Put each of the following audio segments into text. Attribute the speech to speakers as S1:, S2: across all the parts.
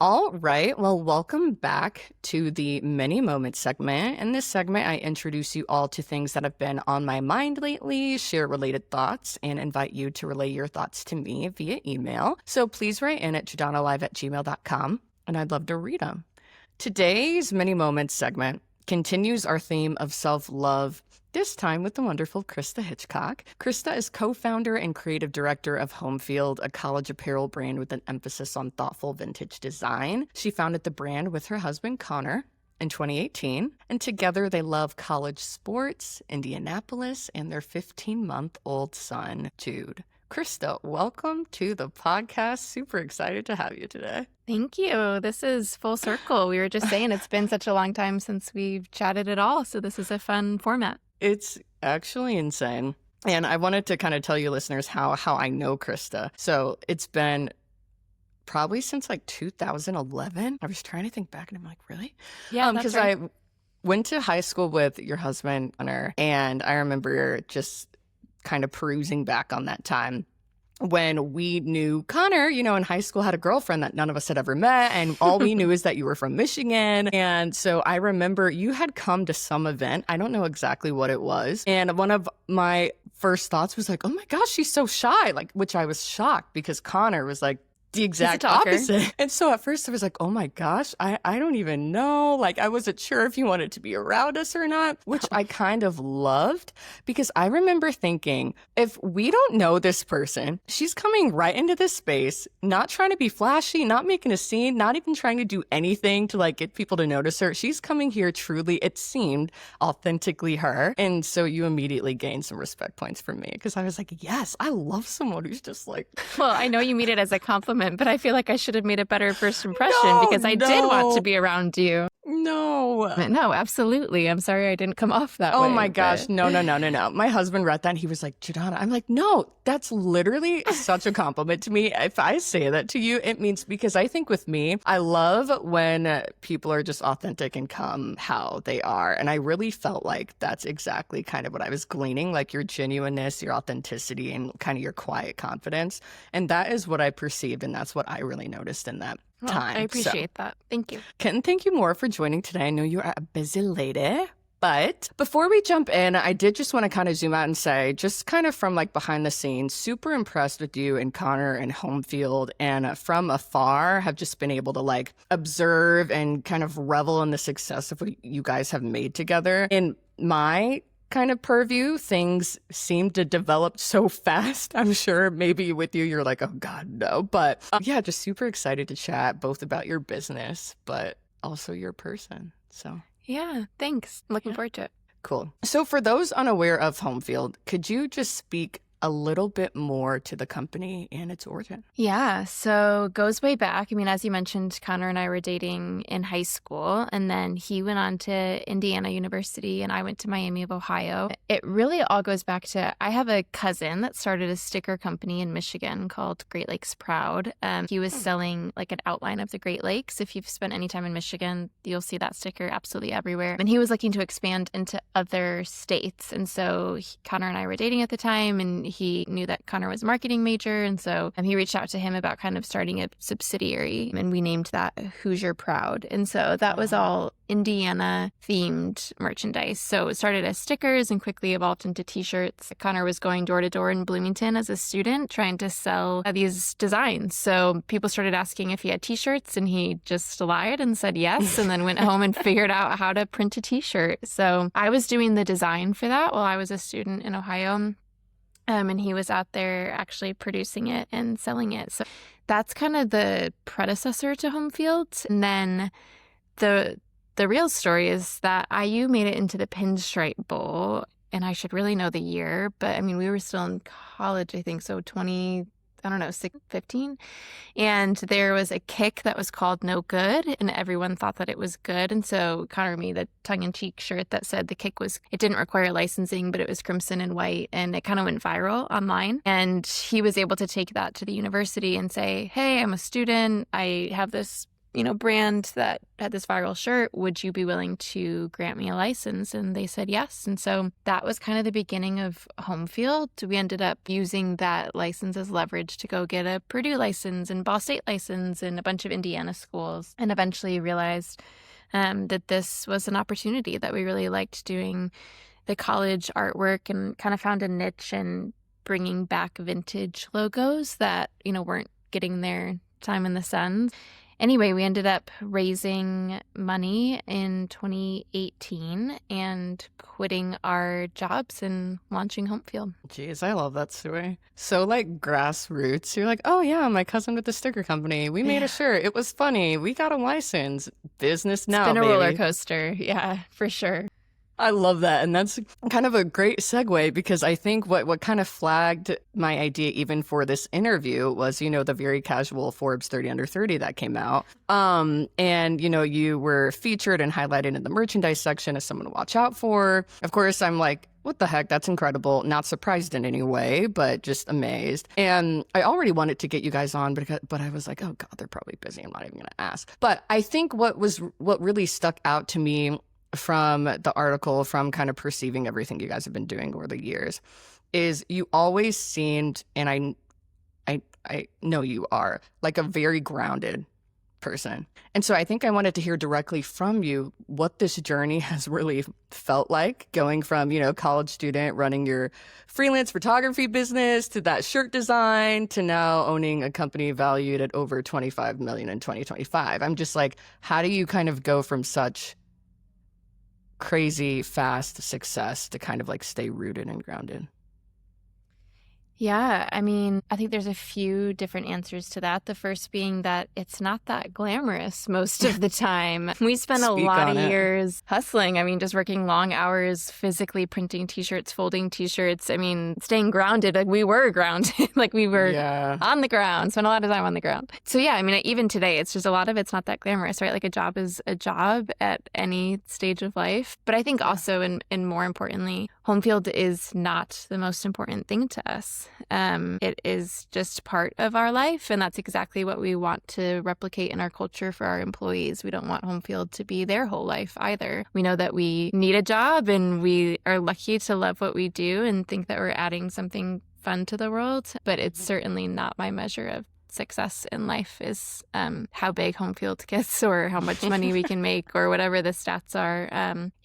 S1: All right. Well, welcome back to the Many Moments segment. In this segment, I introduce you all to things that have been on my mind lately, share related thoughts, and invite you to relay your thoughts to me via email. So please write in at jadonnalive@gmail.com, and I'd love to read them. Today's Many Moments segment continues our theme of self-love, this time with the wonderful Christa Hitchcock. Christa is co-founder and creative director of Homefield, a college apparel brand with an emphasis on thoughtful vintage design. She founded the brand with her husband, Connor, in 2018, and together they love college sports, Indianapolis, and their 15-month-old son, Jude. Christa, welcome to the podcast. Super excited to have you today.
S2: Thank you. This is full circle. We were just saying it's been such a long time since we've chatted at all, so this is a fun format.
S1: It's actually insane. And I wanted to kind of tell you listeners how I know Christa. So it's been probably since like 2011. I was trying to think back and I'm like, really?
S2: Yeah, that's
S1: because
S2: right.
S1: I went to high school with your husband, Connor, and I remember just kind of perusing back on that time when we knew Connor, in high school had a girlfriend that none of us had ever met. And all we knew is that you were from Michigan. And so I remember you had come to some event. I don't know exactly what it was. And one of my first thoughts was like, oh my gosh, she's so shy, which I was shocked because Connor was like the exact opposite. And so at first I was like, oh my gosh, I don't even know. I wasn't sure if you wanted to be around us or not, which I kind of loved because I remember thinking, if we don't know this person, she's coming right into this space, not trying to be flashy, not making a scene, not even trying to do anything to get people to notice her. She's coming here truly, it seemed, authentically her. And so you immediately gained some respect points from me because I was like, yes, I love someone who's just like...
S2: Well, I know you mean it as a compliment, but I feel like I should have made a better first impression because I did want to be around you. No, absolutely. I'm sorry I didn't come off that way.
S1: Oh my gosh. No. My husband read that and he was like, Jadonna. I'm like, no, that's literally such a compliment to me. If I say that to you, it means because I think with me, I love when people are just authentic and come how they are. And I really felt like that's exactly kind of what I was gleaning, like your genuineness, your authenticity, and kind of your quiet confidence. And that is what I perceived. And that's what I really noticed in that time.
S2: I appreciate that. Thank you.
S1: Couldn't thank you more for joining today. I know you're a busy lady. But before we jump in, I did just want to kind of zoom out and say, just kind of from behind the scenes, super impressed with you and Connor and Homefield, and from afar have just been able to observe and kind of revel in the success of what you guys have made together. In my kind of purview, things seem to develop so fast. I'm sure maybe with you, you're like, oh God, no. But yeah, just super excited to chat both about your business, but also your person. So
S2: yeah, thanks. Looking forward to it.
S1: Cool. So for those unaware of Homefield, could you just speak a little bit more to the company and its origin?
S2: Yeah, so goes way back. I mean, as you mentioned, Connor and I were dating in high school, and then he went on to Indiana University, and I went to Miami of Ohio. It really all goes back to, I have a cousin that started a sticker company in Michigan called Great Lakes Proud. He was selling an outline of the Great Lakes. If you've spent any time in Michigan, you'll see that sticker absolutely everywhere. And he was looking to expand into other states. And so Connor and I were dating at the time, and he knew that Connor was a marketing major, and so he reached out to him about kind of starting a subsidiary, and we named that Hoosier Proud. And so that was all Indiana-themed merchandise. So it started as stickers and quickly evolved into T-shirts. Connor was going door to door in Bloomington as a student trying to sell these designs. So people started asking if he had T-shirts, and he just lied and said yes, and then went home and figured out how to print a T-shirt. So I was doing the design for that while I was a student in Ohio. And he was out there actually producing it and selling it. So that's kind of the predecessor to Homefield. And then the real story is that IU made it into the Pinstripe Bowl. And I should really know the year, but I mean, we were still in college, I think. So 15. And there was a kick that was called No Good, and everyone thought that it was good. And so Connor made a tongue-in-cheek shirt that said the kick it didn't require licensing, but it was crimson and white, and it kind of went viral online. And he was able to take that to the university and say, hey, I'm a student. I have this brand that had this viral shirt. Would you be willing to grant me a license? And they said yes. And so that was kind of the beginning of Home Field. We ended up using that license as leverage to go get a Purdue license and Ball State license and a bunch of Indiana schools, and eventually realized that this was an opportunity, that we really liked doing the college artwork and kind of found a niche in bringing back vintage logos that, weren't getting their time in the sun. Anyway, we ended up raising money in 2018 and quitting our jobs and launching Home Field.
S1: Jeez, I love that story. So like grassroots. You're like, oh yeah, my cousin with the sticker company. We made a shirt. It was funny. We got a license. Business now,
S2: It's been a
S1: baby.
S2: roller coaster. Yeah, for sure.
S1: I love that. And that's kind of a great segue, because I think what kind of flagged my idea even for this interview was, the very casual Forbes 30 Under 30 that came out. And, you were featured and highlighted in the merchandise section as someone to watch out for. Of course, I'm like, what the heck? That's incredible. Not surprised in any way, but just amazed. And I already wanted to get you guys on, but I was like, oh God, they're probably busy. I'm not even going to ask. But I think what really stuck out to me from the article, from kind of perceiving everything you guys have been doing over the years, is you always seemed, and I know you are, like a very grounded person. And so I think I wanted to hear directly from you what this journey has really felt like, going from, college student running your freelance photography business to that shirt design to now owning a company valued at over $25 million in 2025. I'm just like, how do you kind of go from such crazy fast success to kind of like stay rooted and grounded?
S2: Yeah, I mean, I think there's a few different answers to that. The first being that it's not that glamorous most of the time. We spent a lot of years hustling. I mean, just working long hours, physically printing T-shirts, folding T-shirts. I mean, staying grounded. Like we were grounded. Like we were on the ground, spent a lot of time on the ground. So yeah, I mean, even today, it's just a lot of it's not that glamorous, right? Like a job is a job at any stage of life. But I think also, and more importantly, Home Field is not the most important thing to us. It is just part of our life, and that's exactly what we want to replicate in our culture for our employees. We don't want Home Field to be their whole life either. We know that we need a job, and we are lucky to love what we do and think that we're adding something fun to the world, but it's certainly not my measure of success in life is how big Home Field gets or how much money we can make or whatever the stats are.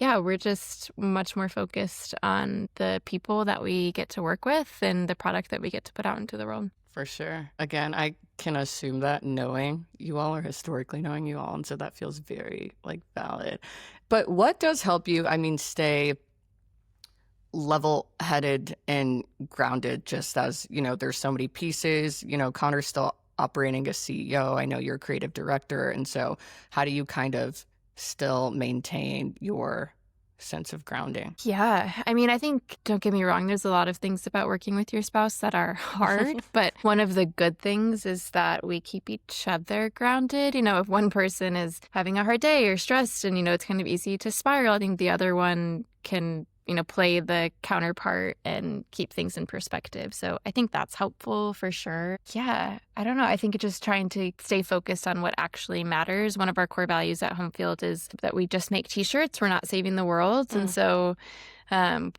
S2: We're just much more focused on the people that we get to work with and the product that we get to put out into the world.
S1: For sure. Again, I can assume that knowing you all, or historically knowing you all, and so that feels very valid. But what does help you, stay level-headed and grounded, just as, there's so many pieces, Connor's still operating as CEO. I know you're a creative director. And so how do you kind of still maintain your sense of grounding?
S2: Yeah. I think, don't get me wrong, there's a lot of things about working with your spouse that are hard, but one of the good things is that we keep each other grounded. If one person is having a hard day or stressed and, it's kind of easy to spiral, I think the other one can play the counterpart and keep things in perspective. So I think that's helpful for sure. Yeah, I don't know. I think just trying to stay focused on what actually matters. One of our core values at Home Field is that we just make T-shirts. We're not saving the world. And so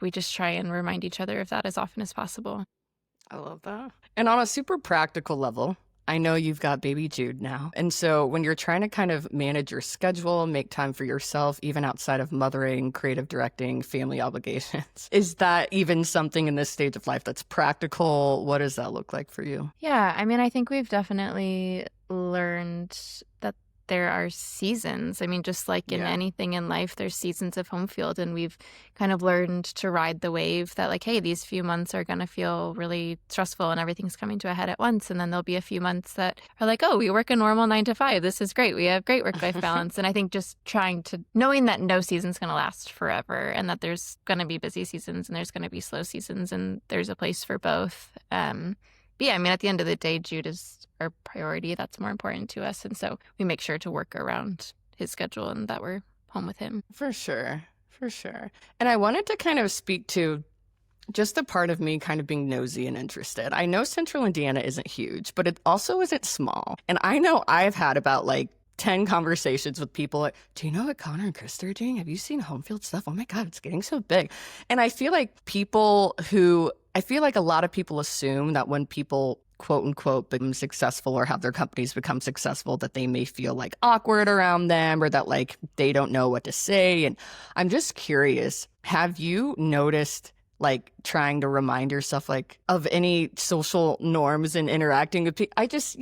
S2: we just try and remind each other of that as often as possible.
S1: I love that. And on a super practical level, I know you've got baby Jude now. And so when you're trying to kind of manage your schedule, make time for yourself, even outside of mothering, creative directing, family obligations, is that even something in this stage of life that's practical? What does that look like for you?
S2: Yeah, I think we've definitely learned that there are seasons. Just like in anything in life, there's seasons of Home Field, and we've kind of learned to ride the wave that like, hey, these few months are going to feel really stressful and everything's coming to a head at once. And then there'll be a few months that are like, oh, we work a normal 9 to 5. This is great. We have great work-life balance. And I think just knowing that no season's going to last forever and that there's going to be busy seasons and there's going to be slow seasons and there's a place for both. At the end of the day, Jude is our priority. That's more important to us. And so we make sure to work around his schedule and that we're home with him.
S1: For sure. And I wanted to kind of speak to just the part of me kind of being nosy and interested. I know Central Indiana isn't huge, but it also isn't small. And I know I've had about 10 conversations with people like, do you know what Connor and Christa are doing? Have you seen home field stuff? Oh my God, it's getting so big. And I feel like a lot of people assume that when people quote unquote become successful or have their companies become successful, that they may feel like awkward around them or that like they don't know what to say. And I'm just curious, have you noticed like trying to remind yourself like of any social norms and interacting with people? I just,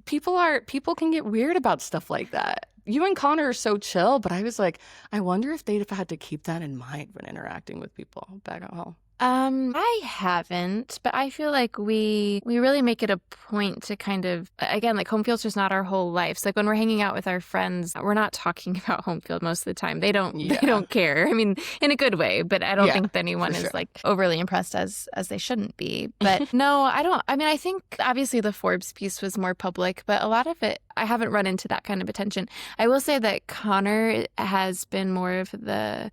S1: people can get weird about stuff like that. You and Connor are so chill, but I was like, I wonder if they'd have had to keep that in mind when interacting with people back at home.
S2: I haven't, but I feel like we really make it a point to kind of, again, like home field's just not our whole life. So like when we're hanging out with our friends, we're not talking about home field most of the time. They don't care. I mean, in a good way, but I don't think that anyone is like overly impressed as they shouldn't be. But no, I don't. I mean, I think obviously the Forbes piece was more public, but a lot of it, I haven't run into that kind of attention. I will say that Connor has been more of the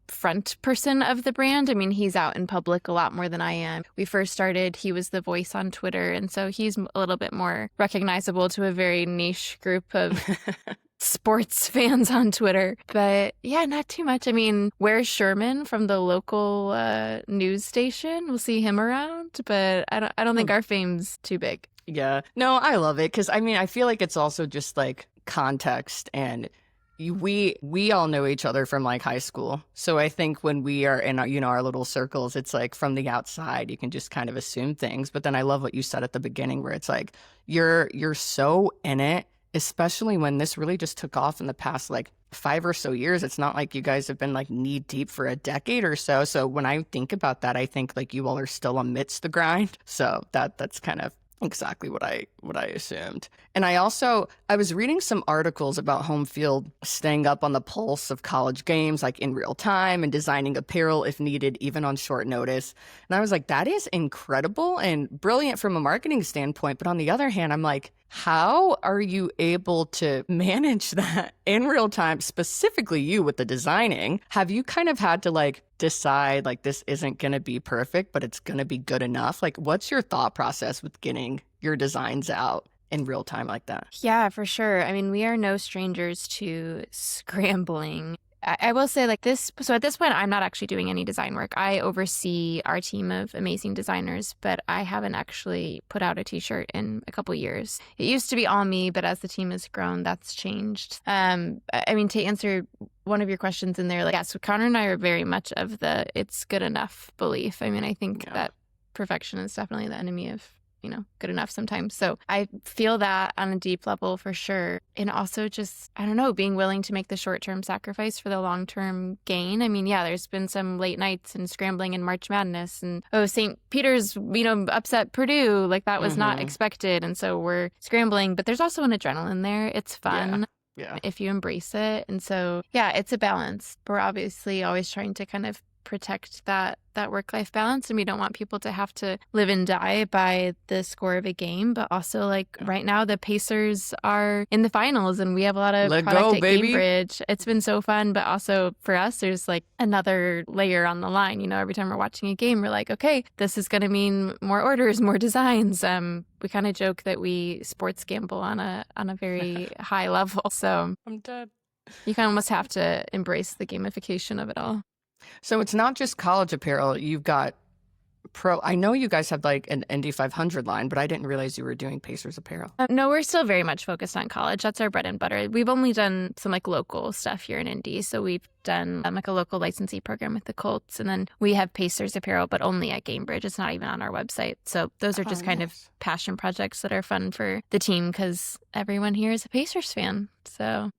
S2: front person of the brand. I mean, he's out in public a lot more than I am. We first started, he was the voice on Twitter, and so he's a little bit more recognizable to a very niche group of sports fans on Twitter. But yeah, not too much. I mean, where's Sherman from the local news station? We'll see him around, but I don't think our fame's too big.
S1: Yeah. No, I love it because I mean, I feel like it's also just like context and we all know each other from like high school. So I think when we are in our, our little circles, it's like from the outside, you can just kind of assume things. But then I love what you said at the beginning where it's like, you're so in it, especially when this really just took off in the past like 5 or so years. It's not like you guys have been like knee deep for a decade or so. So when I think about that, I think like you all are still amidst the grind. So that's kind of exactly what I assumed. And I was reading some articles about home field staying up on the pulse of college games like in real time and designing apparel if needed, even on short notice. And I was like, that is incredible and brilliant from a marketing standpoint. But on the other hand, I'm like, how are you able to manage that in real time, specifically you with the designing? Have you kind of had to like decide like this isn't going to be perfect, but it's going to be good enough? Like, what's your thought process with getting your designs out in real time like that?
S2: Yeah, for sure. I mean, we are no strangers to scrambling. I will say like this, so at this point, I'm not actually doing any design work. I oversee our team of amazing designers, but I haven't actually put out a t-shirt in a couple years. It used to be all me, but as the team has grown, that's changed. I mean, to answer one of your questions in there, like, yeah, so Connor and I are very much of the it's good enough belief. I mean, I think that perfection is definitely the enemy of good enough sometimes. So I feel that on a deep level for sure. And also just, I don't know, being willing to make the short-term sacrifice for the long-term gain. I mean, yeah, there's been some late nights and scrambling in March Madness and, St. Peter's, upset Purdue. Like that was not expected. And so we're scrambling, but there's also an adrenaline there. It's fun. Yeah. If you embrace it. And so, yeah, it's a balance. We're obviously always trying to kind of protect that work-life balance, and we don't want people to have to live and die by the score of a game. But also, like right now, the Pacers are in the finals, and we have a lot of product at Cambridge. It's been so fun, but also for us, there's like another layer on the line. Every time we're watching a game, we're like, okay, this is going to mean more orders, more designs. We kind of joke that we sports gamble on a very high level. So
S1: I'm dead.
S2: You kind of almost have to embrace the gamification of it all.
S1: So it's not just college apparel. You've got I know you guys have like an Indy 500 line, but I didn't realize you were doing Pacers apparel.
S2: No, we're still very much focused on college. That's our bread and butter. We've only done some like local stuff here in Indy. So we've done like a local licensee program with the Colts. And then we have Pacers apparel, but only at Cambridge. It's not even on our website. So those are just kind of passion projects that are fun for the team because everyone here is a Pacers fan. So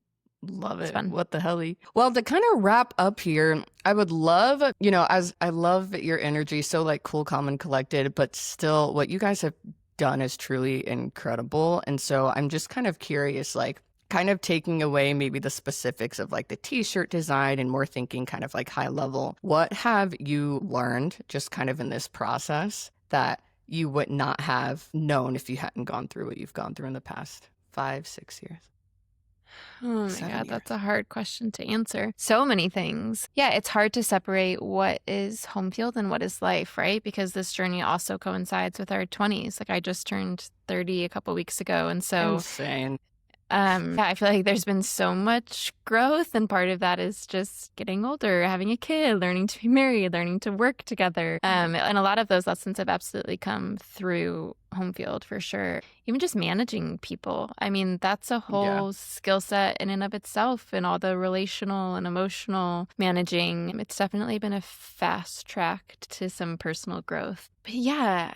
S1: love it. What the hell? Well, to kind of wrap up here, I would love, as I love your energy, so like cool, calm, and collected, but still what you guys have done is truly incredible. And so I'm just kind of curious, like kind of taking away maybe the specifics of like the t-shirt design and more thinking kind of like high level. What have you learned just kind of in this process that you would not have known if you hadn't gone through what you've gone through in the past 5-6 years?
S2: Oh my God, that's a hard question to answer. So many things. Yeah, it's hard to separate what is home field and what is life, right? Because this journey also coincides with our 20s. Like I just turned 30 a couple weeks ago. And so
S1: insane.
S2: Yeah, I feel like there's been so much growth, and part of that is just getting older, having a kid, learning to be married, learning to work together. And a lot of those lessons have absolutely come through home field for sure. Even just managing people. I mean, that's a
S1: Yeah.
S2: whole skill set in and of itself, and all the relational and emotional managing. It's definitely been a fast track to some personal growth. But yeah,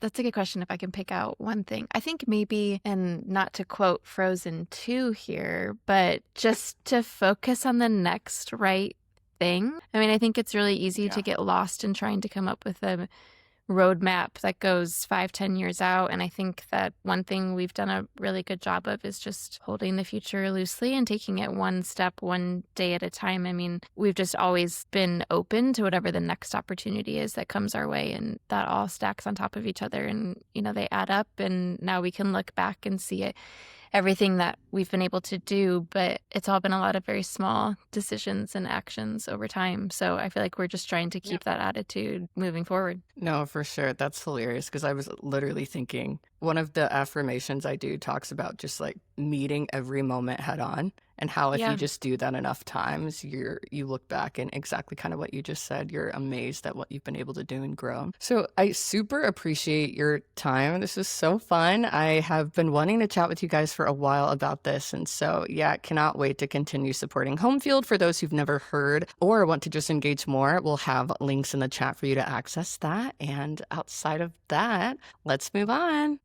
S2: that's a good question if I can pick out one thing. I think maybe, and not to quote Frozen 2 here, but just to focus on the next right thing. I mean, I think it's really easy to
S1: Yeah.
S2: get lost in trying to come up with a roadmap that goes 5-10 years out. And I think that one thing we've done a really good job of is just holding the future loosely and taking it one step, one day at a time. I mean, we've just always been open to whatever the next opportunity is that comes our way, and that all stacks on top of each other, and they add up, and now we can look back and see it, everything that we've been able to do, but it's all been a lot of very small decisions and actions over time. So I feel like we're just trying to keep that attitude moving forward.
S1: No, for sure. That's hilarious because I was literally thinking one of the affirmations I do talks about just like meeting every moment head on, and how if you
S2: Yeah.
S1: just do that enough times, you look back and exactly kind of what you just said, you're amazed at what you've been able to do and grow. So I super appreciate your time. This was so fun. I have been wanting to chat with you guys for a while about this. And so yeah, cannot wait to continue supporting Homefield. For those who've never heard or want to just engage more, we'll have links in the chat for you to access that. And outside of that, let's move on.